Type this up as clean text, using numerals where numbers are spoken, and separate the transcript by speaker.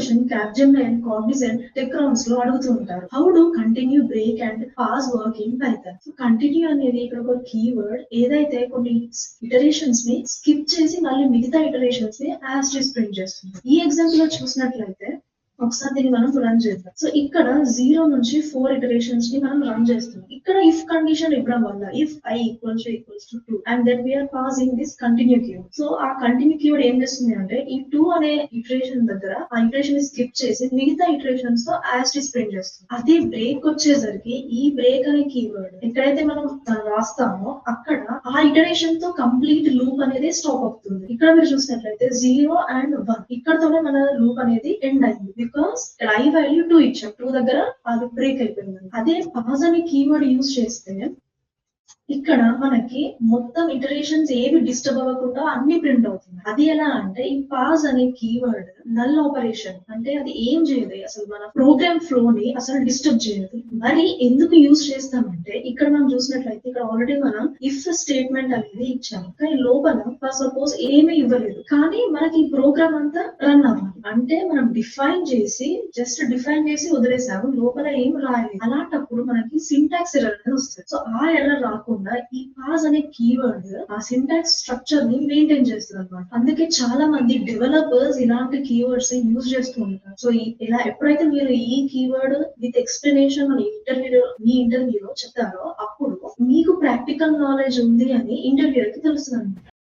Speaker 1: Question Capgemini and Cognizant tech rounds లో అడుగుతూ ఉంటారు. How do continue, break and pass work in Python. So continue అనేది ఇక్కడ ఒక కీవర్డ్. ఏదైతే కొన్ని ఇటరేషన్స్ ని స్కిప్ చేసి మళ్ళీ మిగతా ఇటరేషన్స్ ని యాజ్ టీస్ ప్రింట్ చేస్తుంది. ఈ ఎగ్జాంపుల్ లో చూసినట్లయితే ఒకసారి దీన్ని మనం రన్ చేద్దాం. సో ఇక్కడ 0 నుంచి 4 ఇటరేషన్స్ ని మనం రన్ చేస్తున్నాం. ఇక్కడ ఇఫ్ కండిషన్ ఇవ్వడం వల్ల if I equals to 2 and then we are passing this continue keyword. So ఆ కంటిన్యూ కీవర్డ్ ఏం చేస్తుంది అంటే ఈ 2 అనే ఇటరేషన్ దగ్గర ఆ ఇటరేషన్ ని స్కిప్ చేసి మిగతా ఇటరేషన్స్ తో యాజ్ టీస్ ప్రింట్ చేస్తుంది. అదే బ్రేక్ వచ్చేసరికి ఈ బ్రేక్ అనే కీవర్డ్ ఎక్కడైతే మనం రాస్తామో అక్కడ ఆ ఇటరేషన్ తో కంప్లీట్ లూప్ అనేది స్టాప్ అవుతుంది. ఇక్కడ మీరు చూసినట్లయితే 0 and 1 ఇక్కడతోనే మన లూప్ అనేది ఎండ్ అయింది. బికాస్ I వాల్యూ 2 ఇచ్చాం. 2 దగ్గర అది బ్రేక్ అయిపోయింది. అదే పాజ్ అనే కీవర్డ్ యూజ్ చేస్తే ఇక్కడ మనకి మొత్తం ఇటరేషన్స్ ఏవి డిస్టర్బ్ అవ్వకుండా అన్ని ప్రింట్ అవుతుంది. అది ఎలా అంటే ఈ పాజ్ అనే కీవర్డ్ నల్ ఆపరేషన్, అంటే అది ఏం చేయదు, అసలు మన ప్రోగ్రామ్ ఫ్లో ని అసలు డిస్టర్బ్ చేయదు. మరి ఎందుకు యూజ్ చేస్తామంటే ఇక్కడ మనం చూసినట్లయితే ఇక్కడ ఆల్రెడీ మనం ఇఫ్ స్టేట్మెంట్ అనేది ఇచ్చాము, కానీ లోపల సపోజ్ ఏమీ ఇవ్వలేదు, కానీ మనకి ఈ ప్రోగ్రామ్ అంతా రన్ అవ్వాలి అంటే మనం జస్ట్ డిఫైన్ చేసి వదిలేసాము, లోపల ఏం రాయలేదు. అలాంటప్పుడు మనకి సింటాక్స్ ఎర్రర్ అనేది వస్తుంది. సో ఆ ఎర్రర్ రాకుండా ఈ పాజ్ అనే కీవర్డ్ ఆ సింటాక్స్ స్ట్రక్చర్ ని మెయింటైన్ చేస్తుంది అనమాట. అందుకే చాలా మంది డెవలపర్స్ ఇలాంటి కీవర్డ్స్ యూజ్ చేస్తూ ఉంటారు. సో ఇలా ఎప్పుడైతే మీరు ఈ కీవర్డ్ విత్ ఎక్స్ప్లెనేషన్ మీ ఇంటర్వ్యూలో చెప్తారో అప్పుడు మీకు ప్రాక్టికల్ నాలెడ్జ్ ఉంది అని ఇంటర్వ్యూకి తెలుస్తుంది అనమాట.